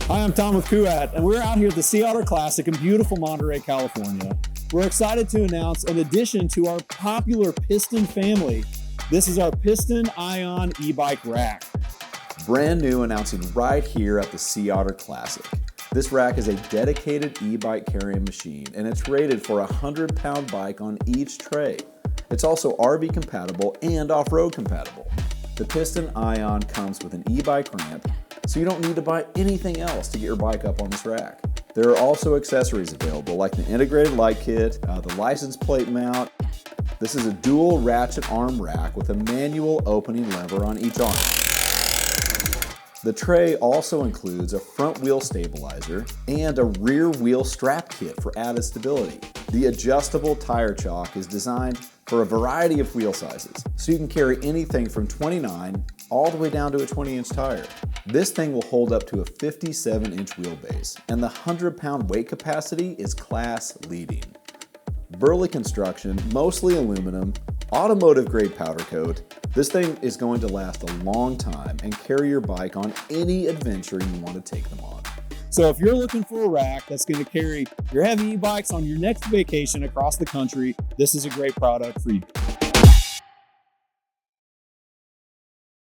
Hi, I'm Tom with Kuat, and we're out here at the Otter Classic in beautiful Monterey, California. We're excited to announce an addition to our popular Piston family. This is our Piston ION e-bike rack. Brand new, announcing right here at the Otter Classic. This rack is a dedicated e-bike carrying machine, and it's rated for a 100-pound bike on each tray. It's also RV compatible and off-road compatible. The Piston ION comes with an e-bike ramp, so you don't need to buy anything else to get your bike up on this rack. There are also accessories available like the integrated light kit, the license plate mount. This is a dual ratchet arm rack with a manual opening lever on each arm. The tray also includes a front wheel stabilizer and a rear wheel strap kit for added stability. The adjustable tire chalk is designed for a variety of wheel sizes, so you can carry anything from 29 all the way down to a 20-inch tire. This thing will hold up to a 57-inch wheelbase, and the 100-pound weight capacity is class-leading. Burley construction, mostly aluminum, automotive-grade powder coat. This thing is going to last a long time and carry your bike on any adventure you want to take them on. So if you're looking for a rack that's going to carry your heavy e-bikes on your next vacation across the country, this is a great product for you.